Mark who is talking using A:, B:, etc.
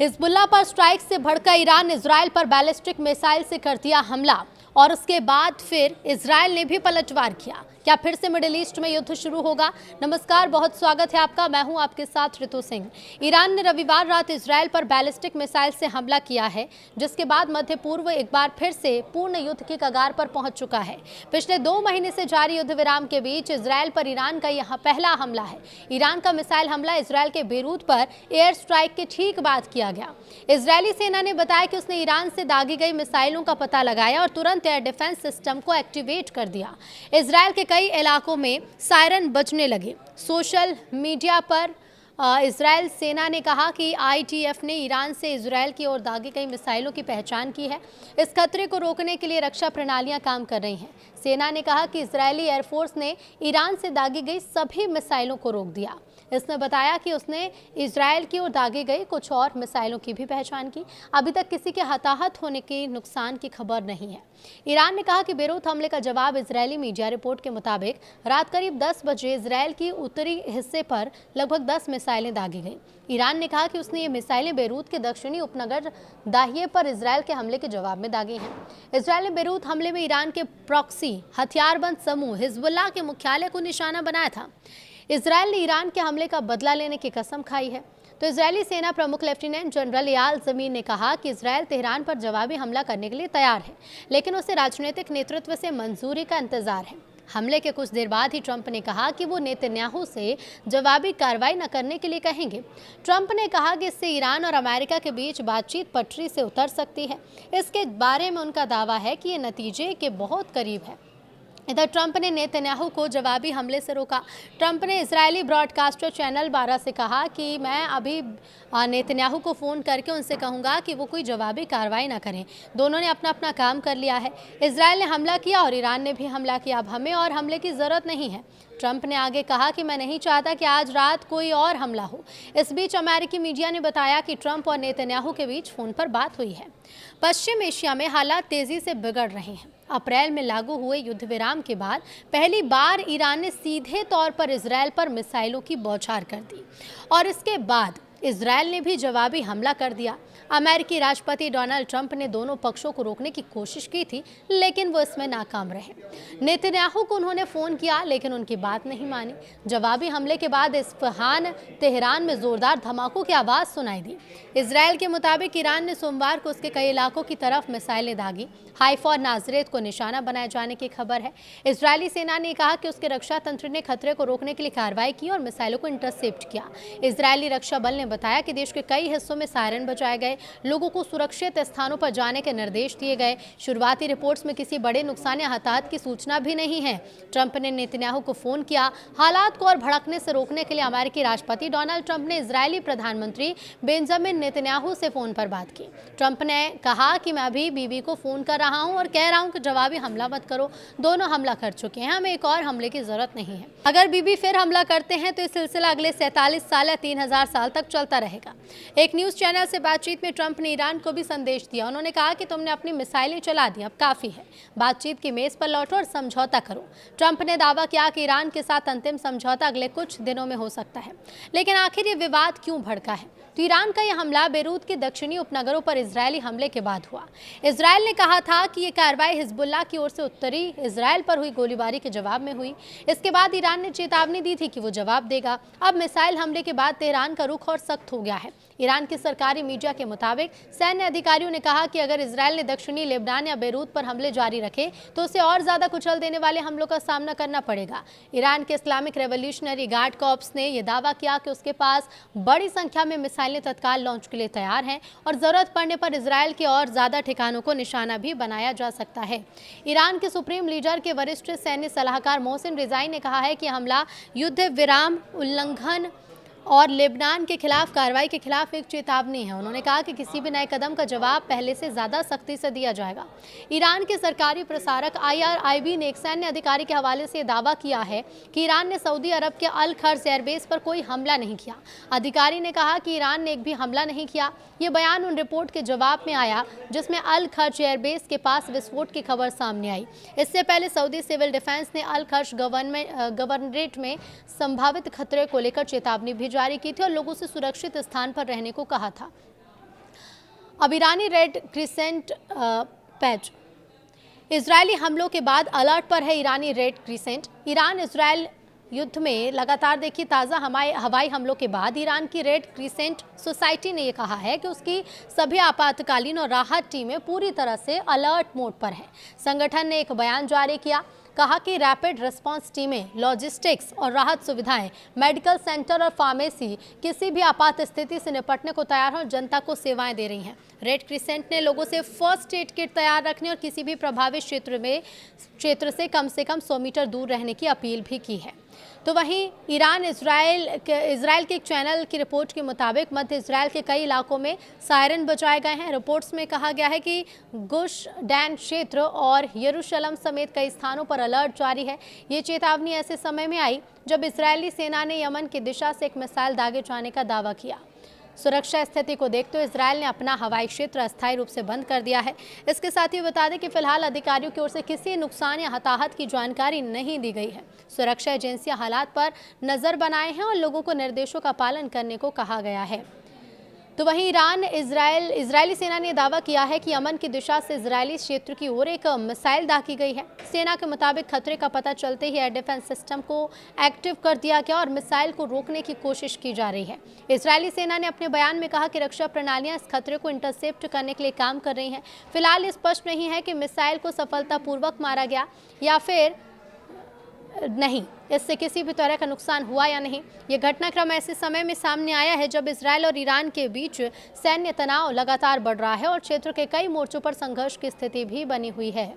A: Hezbollah पर strike से भड़का ईरान ने इजराइल पर बैलिस्टिक मिसाइल से कर दिया हमला और उसके बाद फिर इजराइल ने भी पलटवार किया। क्या फिर से मिडिल ईस्ट में युद्ध शुरू होगा? नमस्कार, बहुत स्वागत है आपका। मैं हूं आपके साथ ऋतु सिंह। ईरान ने रविवार रात इजराइल पर बैलिस्टिक मिसाइल से हमला किया है, जिसके बाद मध्य पूर्व एक बार फिर से पूर्ण युद्ध की कगार पर पहुंच चुका है। पिछले 2 महीने से जारी युद्ध विराम के बीच इजराइल पर ईरान का यह पहला हमला है। ईरान का मिसाइल हमला इजराइल के बेरूत पर एयर स्ट्राइक के ठीक बाद किया गया। इजरायली सेना ने बताया कि उसने ईरान से दागी गई मिसाइलों का पता लगाया और तुरंत एयर डिफेंस सिस्टम को एक्टिवेट कर दिया। इजराइल के कई इलाकों में सायरन बजने लगे। सोशल मीडिया पर इजरायल सेना ने कहा कि IDF ने ईरान से इजरायल की ओर दागी गई मिसाइलों की पहचान की है। इस खतरे को रोकने के लिए रक्षा प्रणालियां काम कर रही हैं। सेना ने कहा कि इजरायली एयरफोर्स ने ईरान से दागी गई सभी मिसाइलों को रोक दिया। इसने बताया कि उसने इजरायल की ओर दागी गई कुछ और मिसाइलों की भी पहचान की। अभी तक किसी के हताहत होने के नुकसान की खबर नहीं है। ईरान ने कहा कि बेरूत हमले का जवाब इजरायली मीडिया रिपोर्ट के मुताबिक रात करीब 10 बजे इजरायल की उत्तरी हिस्से पर लगभग 10 मिसाइलें दागी गई। ईरान ने कहा कि उसने ये मिसाइलें बेरूत के दक्षिणी उपनगर दाहिए पर इजरायल के हमले के जवाब में दागी हैं। इजरायल ने बेरूत हमले में ईरान के प्रॉक्सी हथियारबंद समूह हिजबुल्लाह के मुख्यालय को निशाना बनाया था। इजरायल ने ईरान के हमले का बदला लेने की कसम खाई है। तो इजरायली सेना प्रमुख लेफ्टिनेंट जनरल एयाल ज़मीर ने कहा कि इजरायल तेहरान पर जवाबी हमला करने के लिए तैयार है, लेकिन उसे राजनीतिक नेतृत्व से मंजूरी का इंतजार है। हमले के कुछ देर बाद ही ट्रंप ने कहा कि वो नेतन्याहू से जवाबी कार्रवाई न करने के लिए कहेंगे। ट्रंप ने कहा कि इससे ईरान और अमेरिका के बीच बातचीत पटरी से उतर सकती है। इसके बारे में उनका दावा है कि ये नतीजे के बहुत करीब है। इधर ट्रंप ने नेतन्याहू को जवाबी हमले से रोका। ट्रंप ने इजरायली ब्रॉडकास्टर चैनल 12 से कहा कि मैं अभी नेतन्याहू को फ़ोन करके उनसे कहूँगा कि वो कोई जवाबी कार्रवाई ना करें। दोनों ने अपना अपना काम कर लिया है। इजरायल ने हमला किया और ईरान ने भी हमला किया। अब हमें और हमले की ज़रूरत नहीं है। ट्रंप ने आगे कहा कि मैं नहीं चाहता कि आज रात कोई और हमला हो। इस बीच अमेरिकी मीडिया ने बताया कि ट्रंप और नेतन्याहू के बीच फ़ोन पर बात हुई है। पश्चिम एशिया में हालात तेज़ी से बिगड़ रहे हैं। अप्रैल में लागू हुए युद्ध विराम के बाद पहली बार ईरान ने सीधे तौर पर इजरायल पर मिसाइलों की बौछार कर दी और इसके बाद इजरायल ने भी जवाबी हमला कर दिया। अमेरिकी राष्ट्रपति डोनाल्ड ट्रंप ने दोनों पक्षों को रोकने की कोशिश की थी, लेकिन वो इसमें नाकाम रहे। नेतन्याहू को उन्होंने फ़ोन किया, लेकिन उनकी बात नहीं मानी। जवाबी हमले के बाद इस्फहान तेहरान में ज़ोरदार धमाकों की आवाज़ सुनाई दी। इजरायल के मुताबिक ईरान ने सोमवार को उसके कई इलाकों की तरफ मिसाइलें दागी। हाइफा और नाजरेत को निशाना बनाए जाने की खबर है। इजरायली सेना ने कहा कि उसके रक्षा तंत्र ने खतरे को रोकने के लिए कार्रवाई की और मिसाइलों को इंटरसेप्ट किया। इजरायली रक्षा बल ने बताया कि देश के कई हिस्सों में सायरन बजाए गए, लोगों को सुरक्षित स्थानों पर जाने के निर्देश दिए गए। शुरुआती रिपोर्ट्स में किसी बड़े नुकसान या हताहत की सूचना भी नहीं है। ट्रंप ने नेतन्याहू को फ़ोन किया। हालात को और भड़कने से रोकने के लिए अमेरिकी राष्ट्रपति डोनाल्ड ट्रंप ने इजरायली प्रधानमंत्री बेंजामिन नेतन्याहू से फ़ोन पर बात की। ट्रंप ने कहा कि मैं अभी बीबी को फ़ोन कर रहा हूं और कह रहा हूं कि जवाबी हमला मत करो। दोनों हमला कर चुके हैं, हमें एक और हमले की ज़रूरत नहीं है। अगर बीबी फिर हमला करते हैं तो ये सिलसिला अगले 47 साल या 3000 साल तक चलता रहेगा। एक न्यूज़ चैनल से बातचीत में ट्रंप ने ईरान को भी संदेश दिया। उन्होंने कहा कि तुमने अपनी मिसाइलें चला दी, अब काफ़ी है। बातचीत की मेज़ पर लौटो और समझौता करो। ट्रंप ने दावा किया कि ईरान के साथ अंतिम समझौता अगले कुछ दिनों में हो सकता है। लेकिन आखिर ये विवाद क्यों भड़का है? तो ईरान का यह हमला बेरूत के दक्षिणी उपनगरों पर इजरायली हमले के बाद हुआ। इजरायल ने कहा था कि ये कार्रवाई हिजबुल्लाह की ओर से उत्तरी इजरायल पर हुई गोलीबारी के जवाब में हुई। इसके बाद ईरान ने चेतावनी दी थी कि वो जवाब देगा। अब मिसाइल हमले के बाद तेहरान का रुख और सख्त हो गया है। ईरान की सरकारी मीडिया के मुताबिक सैन्य अधिकारियों ने कहा कि अगर इजरायल ने दक्षिणी लेबनान या बेरूत पर हमले जारी रखे तो उसे और ज़्यादा कुचल देने वाले हमलों का सामना करना पड़ेगा। ईरान के इस्लामिक रेवोल्यूशनरी गार्ड कॉर्प्स ने यह दावा किया कि उसके पास बड़ी संख्या में मिसाइलें तत्काल लॉन्च के लिए तैयार हैं और ज़रूरत पड़ने पर इजरायल के और ज़्यादा ठिकानों को निशाना भी बनाया जा सकता है। ईरान के सुप्रीम लीडर के वरिष्ठ सैन्य सलाहकार मोहसिन रिजाई ने कहा है कि हमला युद्ध विराम उल्लंघन और लेबनान के खिलाफ कार्रवाई के खिलाफ एक चेतावनी है। उन्होंने कहा कि किसी भी नए कदम का जवाब पहले से ज़्यादा सख्ती से दिया जाएगा। ईरान के सरकारी प्रसारक IRIB ने एक सैन्य अधिकारी के हवाले से दावा किया है कि ईरान ने सऊदी अरब के अल खर्ज एयरबेस पर कोई हमला नहीं किया। अधिकारी ने कहा कि ईरान ने एक भी हमला नहीं किया। ये बयान उन रिपोर्ट के जवाब में आया जिसमें अल खर्ज एयरबेस के पास विस्फोट की खबर सामने आई। इससे पहले सऊदी सिविल डिफेंस ने अल खर्ज गवर्नरेट में संभावित खतरे को लेकर चेतावनी भी जारी की थी और लोगों से सुरक्षित स्थान पर रहने को कहा था। अब ईरानी रेड क्रिसेंट पैच। इजरायली हमलों के बाद अलर्ट पर है ईरानी रेड क्रिसेंट। ईरान इजरायल युद्ध में लगातार देखिए ताज़ा हवाई हमलों के बाद ईरान की रेड क्रिसेंट सोसाइटी ने यह कहा है कि उसकी सभी आपातकालीन और राहत टीमें पूरी तरह से अलर्ट मोड पर हैं। संगठन ने एक बयान जारी किया, कहा कि रैपिड रिस्पांस टीमें, लॉजिस्टिक्स और राहत सुविधाएं, मेडिकल सेंटर और फार्मेसी किसी भी आपात स्थिति से निपटने को तैयार हैं और जनता को सेवाएं दे रही हैं। रेड क्रिसेंट ने लोगों से फर्स्ट एड किट तैयार रखने और किसी भी प्रभावित क्षेत्र से कम 100 मीटर दूर रहने की अपील भी की है। तो वहीं इजराइल के एक चैनल की रिपोर्ट के मुताबिक मध्य इजराइल के कई इलाकों में सायरन बजाए गए हैं। रिपोर्ट्स में कहा गया है कि गुश डैन क्षेत्र और यरूशलेम समेत कई स्थानों पर अलर्ट जारी है। ये चेतावनी ऐसे समय में आई जब इजरायली सेना ने यमन की दिशा से एक मिसाइल दागे जाने का दावा किया। सुरक्षा स्थिति को देखते हुए इजरायल ने अपना हवाई क्षेत्र अस्थायी रूप से बंद कर दिया है। इसके साथ ही बता दें कि फिलहाल अधिकारियों की ओर से किसी नुकसान या हताहत की जानकारी नहीं दी गई है। सुरक्षा एजेंसियां हालात पर नजर बनाए हैं और लोगों को निर्देशों का पालन करने को कहा गया है। तो वहीं इजरायली सेना ने दावा किया है कि यमन की दिशा से इजरायली क्षेत्र की ओर एक मिसाइल दागी गई है। सेना के मुताबिक खतरे का पता चलते ही एयर डिफेंस सिस्टम को एक्टिव कर दिया गया और मिसाइल को रोकने की कोशिश की जा रही है। इजरायली सेना ने अपने बयान में कहा कि रक्षा प्रणालियां इस खतरे को इंटरसेप्ट करने के लिए काम कर रही हैं। फिलहाल स्पष्ट नहीं है कि मिसाइल को सफलतापूर्वक मारा गया या फिर नहीं, इससे किसी भी तरह का नुकसान हुआ या नहीं। ये घटनाक्रम ऐसे समय में सामने आया है जब इजरायल और ईरान के बीच सैन्य तनाव लगातार बढ़ रहा है और क्षेत्र के कई मोर्चों पर संघर्ष की स्थिति भी बनी हुई है।